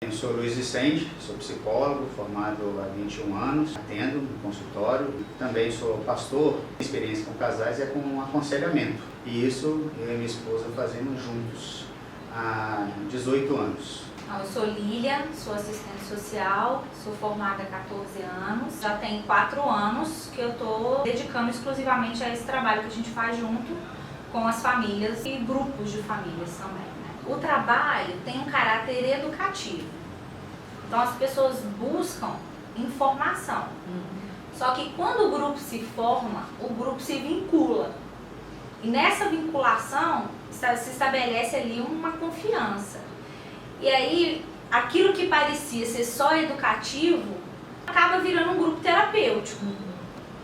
Eu sou Luiz Vicente, sou psicólogo, formado há 21 anos, atendo no consultório. Também sou pastor, experiência com casais é com aconselhamento. E isso eu e minha esposa fazemos juntos há 18 anos. Eu sou Lilian, sou assistente social, sou formada há 14 anos. Já tem 4 anos que eu estou dedicando exclusivamente a esse trabalho que a gente faz junto com as famílias e grupos de famílias também. O trabalho tem um caráter educativo, então as pessoas buscam informação. Só que quando o grupo se forma, o grupo se vincula. E nessa vinculação se estabelece ali uma confiança. E aí, aquilo que parecia ser só educativo, acaba virando um grupo terapêutico.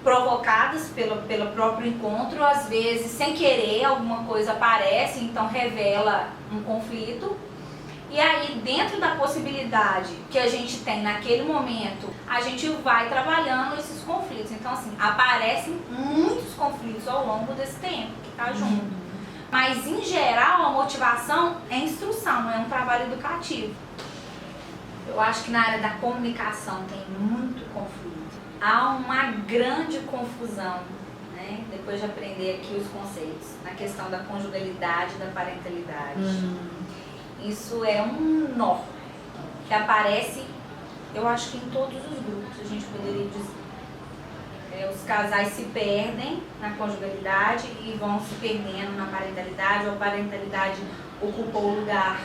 Provocadas pelo próprio encontro, às vezes sem querer alguma coisa aparece, então revela um conflito. E aí, dentro da possibilidade que a gente tem naquele momento, a gente vai trabalhando esses conflitos. Então, assim, aparecem muitos conflitos ao longo desse tempo que está junto. Mas, em geral, a motivação é instrução, não é um trabalho educativo. Eu acho que na área da comunicação tem muito conflito. Há uma grande confusão, né? Depois de aprender aqui os conceitos, na questão da conjugalidade e da parentalidade. Isso é um nó que aparece, eu acho que em todos os grupos, a gente poderia dizer. Os casais se perdem na conjugalidade e vão se perdendo na parentalidade, ou a parentalidade ocupa o lugar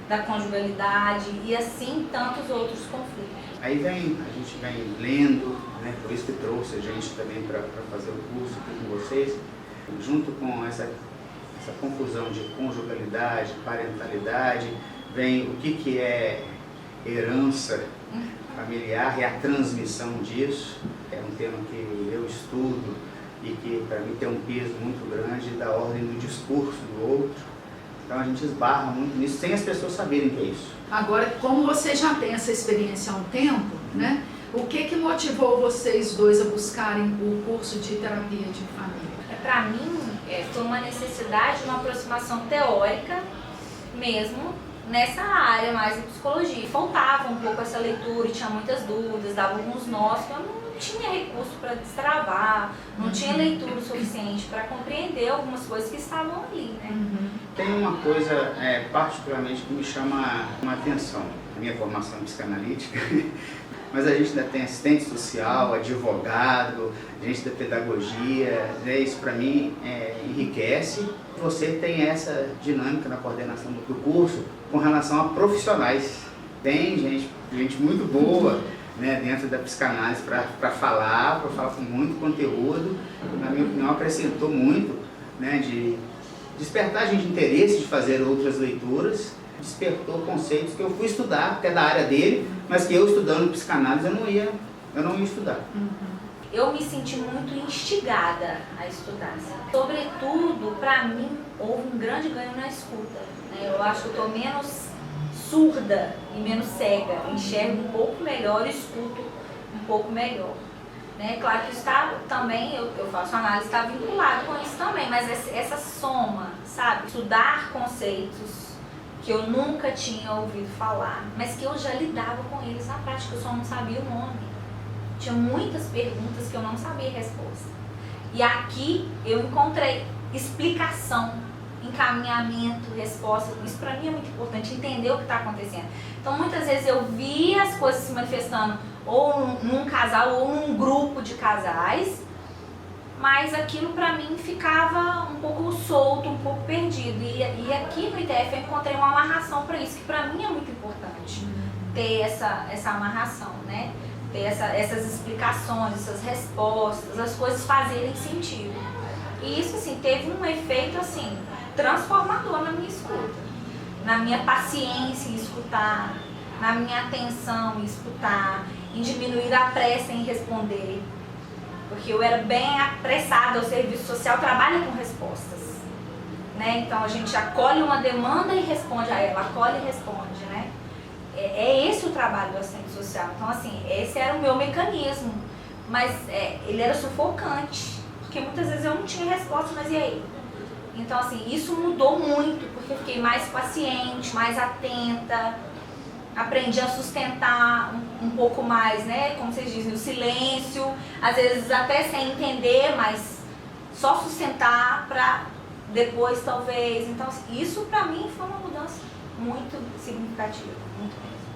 da conjugalidade e assim tantos outros conflitos. Aí a gente vem lendo, né, por isso que trouxe a gente também para fazer o curso aqui com vocês, junto com essa confusão de conjugalidade, parentalidade, vem o que é herança familiar e a transmissão disso. É um tema que eu estudo e que para mim tem um peso muito grande da ordem do discurso do outro. Então a gente esbarra muito nisso sem as pessoas saberem o que é isso. Agora, como você já tem essa experiência há um tempo, né? O que motivou vocês dois a buscarem o curso de terapia de família? Para mim, foi uma necessidade, uma aproximação teórica mesmo nessa área mais da psicologia. Faltava um pouco essa leitura, tinha muitas dúvidas, dava alguns nós que eu não tinha recurso para destravar, não tinha leitura suficiente para compreender algumas coisas que estavam ali, né? Tem uma coisa particularmente que me chama uma atenção, a minha formação psicanalítica, mas a gente ainda tem assistente social, advogado, gente da pedagogia, né? Isso para mim enriquece. Você tem essa dinâmica na coordenação do curso com relação a profissionais. Tem gente muito boa, né, dentro da psicanálise para falar com muito conteúdo. Na minha opinião, acrescentou muito, né, de despertar a gente interesse de fazer outras leituras, despertou conceitos que eu fui estudar, que é da área dele, mas que eu estudando psicanálise eu não ia estudar. Eu me senti muito instigada a estudar. Sobretudo, para mim, houve um grande ganho na escuta, né? Eu acho que eu estou menos surda e menos cega, enxergo um pouco melhor, escuto um pouco melhor. Né? Claro que está também, eu faço análise, está vinculado com isso também, mas essa soma, sabe? Estudar conceitos que eu nunca tinha ouvido falar, mas que eu já lidava com eles na prática, eu só não sabia o nome. Tinha muitas perguntas que eu não sabia a resposta. E aqui eu encontrei explicação, encaminhamento, resposta. Isso para mim é muito importante, entender o que está acontecendo. Então muitas vezes eu via as coisas se manifestando ou num casal ou num grupo de casais, mas aquilo para mim ficava um pouco solto, um pouco perdido. E aqui no ITF eu encontrei uma amarração para isso, que para mim é muito importante ter essa amarração, né? Ter essas explicações, essas respostas, as coisas fazerem sentido. E isso assim, teve um efeito assim, transformador na minha escuta, na minha paciência em escutar, na minha atenção em escutar, em diminuir a pressa em responder, porque eu era bem apressada. O serviço social trabalha com respostas, né? Então a gente acolhe uma demanda e responde a ela, acolhe e responde, né? É esse o trabalho do assistente social. Então assim, esse era o meu mecanismo, mas ele era sufocante, porque muitas vezes eu não tinha resposta, mas e aí? Então assim, isso mudou muito, porque eu fiquei mais paciente, mais atenta, aprendi a sustentar um pouco mais, né? Como vocês dizem, o silêncio, às vezes até sem entender, mas só sustentar para depois talvez. Então, isso para mim foi uma mudança muito significativa, muito mesmo.